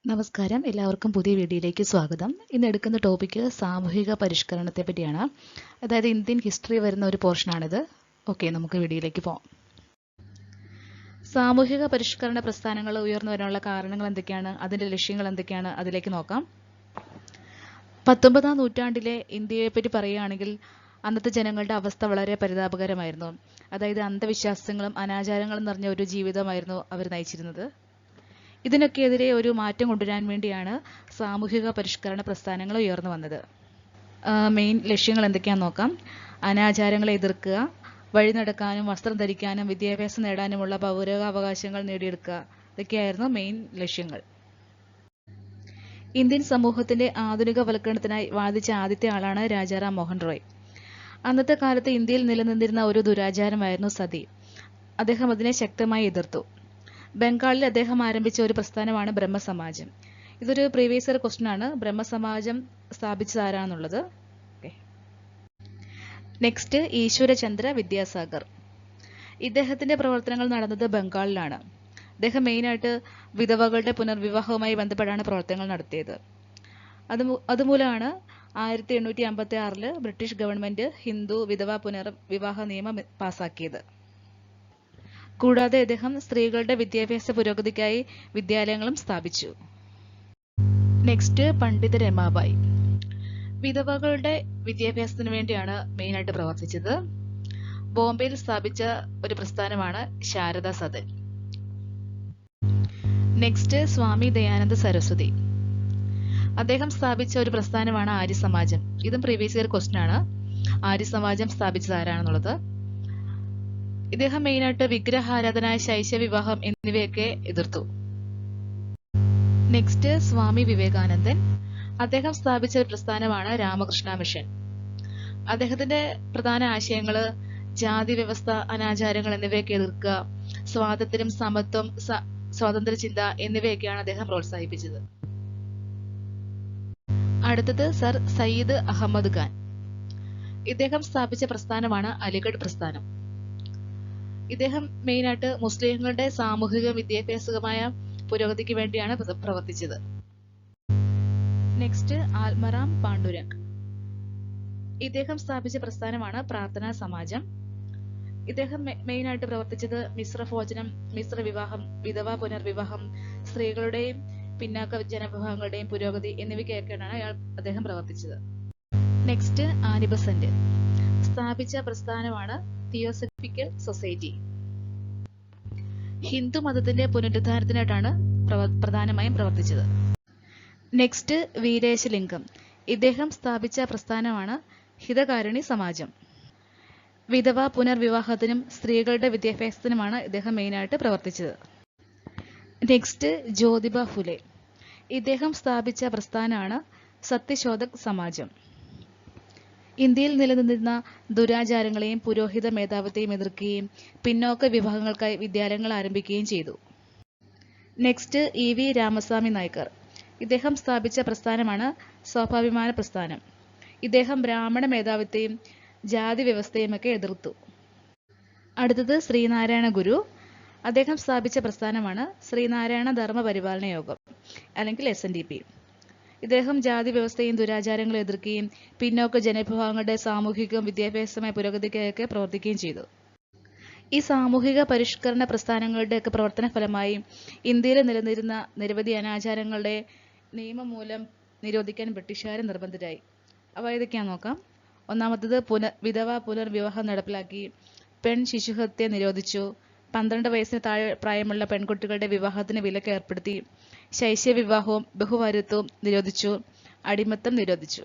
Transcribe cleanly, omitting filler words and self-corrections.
നമസ്കാരം, എല്ലാവർക്കും പുതിയ വീഡിയോയിലേക്ക് സ്വാഗതം. ഇന്ന് എടുക്കുന്ന ടോപ്പിക്ക് സാമൂഹിക പരിഷ്കരണത്തെ പറ്റിയാണ്. അതായത് ഇന്ത്യൻ ഹിസ്റ്ററി വരുന്ന ഒരു പോർഷനാണിത്. ഓക്കെ, നമുക്ക് വീഡിയോയിലേക്ക് പോകാം. സാമൂഹിക പരിഷ്കരണ പ്രസ്ഥാനങ്ങൾ ഉയർന്നു വരാനുള്ള കാരണങ്ങൾ എന്തൊക്കെയാണ്, അതിൻ്റെ ലക്ഷ്യങ്ങൾ എന്തൊക്കെയാണ്, അതിലേക്ക് നോക്കാം. 19-ാം നൂറ്റാണ്ടിലെ ഇന്ത്യയെ പറ്റി പറയുകയാണെങ്കിൽ അന്നത്തെ ജനങ്ങളുടെ അവസ്ഥ വളരെ പരിതാപകരമായിരുന്നു. അതായത് അന്ധവിശ്വാസങ്ങളും അനാചാരങ്ങളും നിറഞ്ഞ ഒരു ജീവിതമായിരുന്നു അവർ നയിച്ചിരുന്നത്. ഇതിനൊക്കെതിരെ ഒരു മാറ്റം കൊണ്ടുവരാൻ വേണ്ടിയാണ് സാമൂഹിക പരിഷ്കരണ പ്രസ്ഥാനങ്ങൾ ഉയർന്നു വന്നത്. മെയിൻ ലക്ഷ്യങ്ങൾ എന്തൊക്കെയാണെന്ന് നോക്കാം. അനാചാരങ്ങളെ എതിർക്കുക, വഴി നടക്കാനും വസ്ത്രം ധരിക്കാനും വിദ്യാഭ്യാസം നേടാനുമുള്ള പൗരാവകാശങ്ങൾ നേടിയെടുക്കുക, ഇതൊക്കെയായിരുന്നു മെയിൻ ലക്ഷ്യങ്ങൾ. ഇന്ത്യൻ സമൂഹത്തിന്റെ ആധുനികവൽക്കരണത്തിനായി വാദിച്ച ആദ്യത്തെ ആളാണ് രാജാറാം മോഹൻ റോയ്. അന്നത്തെ കാലത്ത് ഇന്ത്യയിൽ നിലനിന്നിരുന്ന ഒരു ദുരാചാരമായിരുന്നു സതി. അദ്ദേഹം അതിനെ ശക്തമായി എതിർത്തു. ബംഗാളിൽ അദ്ദേഹം ആരംഭിച്ച ഒരു പ്രസ്ഥാനമാണ് ബ്രഹ്മസമാജം. ഇതൊരു പ്രീവിയസ് ഇയർ ക്വസ്റ്റ്യൻ ആണ്. ബ്രഹ്മസമാജം സ്ഥാപിച്ചത് ആരാണെന്നുള്ളത്. നെക്സ്റ്റ്, ഈശ്വരചന്ദ്ര വിദ്യാസാഗർ. ഇദ്ദേഹത്തിന്റെ പ്രവർത്തനങ്ങൾ നടന്നത് ബംഗാളിലാണ്. അദ്ദേഹം മെയിനായിട്ട് വിധവകളുടെ പുനർവിവാഹവുമായി ബന്ധപ്പെട്ടാണ് പ്രവർത്തനങ്ങൾ നടത്തിയത്. അതുമൂലമാണ് 1856 ബ്രിട്ടീഷ് ഗവൺമെന്റ് ഹിന്ദു വിധവാ പുനർവിവാഹ നിയമം പാസാക്കിയത്. കൂടാതെ അദ്ദേഹം സ്ത്രീകളുടെ വിദ്യാഭ്യാസ പുരോഗതിക്കായി വിദ്യാലയങ്ങളും സ്ഥാപിച്ചു. നെക്സ്റ്റ്, പണ്ഡിത രമാബായി. വിധവകളുടെ വിദ്യാഭ്യാസത്തിന് വേണ്ടിയാണ് മെയിനായിട്ട് പ്രവർത്തിച്ചത്. ബോംബെയിൽ സ്ഥാപിച്ച ഒരു പ്രസ്ഥാനമാണ് ശാരദാ സദൻ. നെക്സ്റ്റ്, സ്വാമി ദയാനന്ദ സരസ്വതി. അദ്ദേഹം സ്ഥാപിച്ച ഒരു പ്രസ്ഥാനമാണ് ആര്യസമാജം. ഇതും പ്രീവിയസ് ഇയർ ക്വസ്റ്റ്യൻ ആണ്. ആര്യസമാജം സ്ഥാപിച്ചത് ആരാണെന്നുള്ളത്. ഇദ്ദേഹം മെയിനായിട്ട് വിഗ്രഹാരാധന, ശൈശവിവാഹം എന്നിവയൊക്കെ എതിർത്തു. നെക്സ്റ്റ്, സ്വാമി വിവേകാനന്ദൻ. അദ്ദേഹം സ്ഥാപിച്ച ഒരു പ്രസ്ഥാനമാണ് രാമകൃഷ്ണ മിഷൻ. അദ്ദേഹത്തിന്റെ പ്രധാന ആശയങ്ങള് ജാതി വ്യവസ്ഥ, അനാചാരങ്ങൾ എന്നിവയൊക്കെ എതിർക്കുക, സ്വാതന്ത്ര്യം, സമത്വം, സ്വാതന്ത്ര്യ ചിന്ത എന്നിവയൊക്കെയാണ് അദ്ദേഹം പ്രോത്സാഹിപ്പിച്ചത്. അടുത്തത് സർ സയ്യിദ് അഹമ്മദ് ഖാൻ. ഇദ്ദേഹം സ്ഥാപിച്ച പ്രസ്ഥാനമാണ് അലിഗഡ് പ്രസ്ഥാനം. ഇദ്ദേഹം മെയിനായിട്ട് മുസ്ലിങ്ങളുടെ സാമൂഹിക വിദ്യാഭ്യാസകമായ പുരോഗതിക്ക് വേണ്ടിയാണ് പ്രവർത്തിച്ചത്. നെക്സ്റ്റ്, ആത്മറാം പാണ്ഡുരംഗ്. ഇദ്ദേഹം സ്ഥാപിച്ച പ്രസ്ഥാനമാണ് പ്രാർത്ഥനാ സമാജം. ഇദ്ദേഹം മെയിനായിട്ട് പ്രവർത്തിച്ചത് മിശ്ര ഭോജനം, മിശ്ര വിവാഹം, വിധവാ പുനർവിവാഹം, സ്ത്രീകളുടെയും പിന്നാക്ക ജനവിഭാഗങ്ങളുടെയും പുരോഗതി എന്നിവയ്ക്കൊക്കെയാണ് അദ്ദേഹം പ്രവർത്തിച്ചത്. Next, Annie Besant. സ്ഥാപിച്ച പ്രസ്ഥാനമാണ് തിയോസഫിക്കൽ സൊസൈറ്റി. ഹിന്ദു മതത്തിന്റെ പുനരുദ്ധാരണത്തിനായിട്ടാണ് പ്രധാനമായും പ്രവർത്തിച്ചത്. നെക്സ്റ്റ്, വീരേശലിംഗം. ഇദ്ദേഹം സ്ഥാപിച്ച പ്രസ്ഥാനമാണ് ഹിതകാരുണി സമാജം. വിധവാ പുനർവിവാഹത്തിനും സ്ത്രീകളുടെ വിദ്യാഭ്യാസത്തിനുമാണ് ഇദ്ദേഹം മെയിനായിട്ട് പ്രവർത്തിച്ചത്. നെക്സ്റ്റ്, ജ്യോതിബ ഫുലെ. ഇദ്ദേഹം സ്ഥാപിച്ച പ്രസ്ഥാനമാണ് സത്യശോധക് സമാജം. ഇന്ത്യയിൽ നിലനിന്നിരുന്ന ദുരാചാരങ്ങളെയും പുരോഹിത മേധാവിത്വത്തെയും എതിർക്കുകയും പിന്നോക്ക വിഭാഗങ്ങൾക്കായി വിദ്യാലയങ്ങൾ ആരംഭിക്കുകയും ചെയ്തു. നെക്സ്റ്റ്, ഇ.വി. രാമസ്വാമി നായ്ക്കർ. ഇദ്ദേഹം സ്ഥാപിച്ച പ്രസ്ഥാനമാണ് സ്വാഭിമാന പ്രസ്ഥാനം. ഇദ്ദേഹം ബ്രാഹ്മണ മേധാവിത്വത്തെയും ജാതി വ്യവസ്ഥയും ഒക്കെ എതിർത്തു. അടുത്തത് ശ്രീനാരായണ ഗുരു. അദ്ദേഹം സ്ഥാപിച്ച പ്രസ്ഥാനമാണ് ശ്രീനാരായണ ധർമ്മ പരിപാലന യോഗം അല്ലെങ്കിൽ SNDP. ഇദ്ദേഹം ജാതി വ്യവസ്ഥയും ദുരാചാരങ്ങളും എതിർക്കുകയും പിന്നോക്ക ജനവിഭാഗങ്ങളുടെ സാമൂഹികവും വിദ്യാഭ്യാസമായ പുരോഗതിക്കായൊക്കെ പ്രവർത്തിക്കുകയും ചെയ്തു. ഈ സാമൂഹിക പരിഷ്കരണ പ്രസ്ഥാനങ്ങളുടെയൊക്കെ പ്രവർത്തന ഫലമായി ഇന്ത്യയിൽ നിലനിന്നിരുന്ന നിരവധി അനാചാരങ്ങളുടെ നിയമം മൂലം നിരോധിക്കാൻ ബ്രിട്ടീഷുകാർ നിർബന്ധിതരായി. അവ ഏതൊക്കെയാണെന്ന് നോക്കാം. ഒന്നാമത്തത് വിധവാ പുനർവിവാഹം നടപ്പിലാക്കി. പെൺ ശിശുഹത്യ നിരോധിച്ചു. 12 വയസ്സിന് താഴെ പ്രായമുള്ള പെൺകുട്ടികളുടെ വിവാഹത്തിന് വിലക്ക് ഏർപ്പെടുത്തി. ശൈശവവിവാഹവും ബഹുഭാര്യത്വവും നിരോധിച്ചു. അടിമത്തം നിരോധിച്ചു.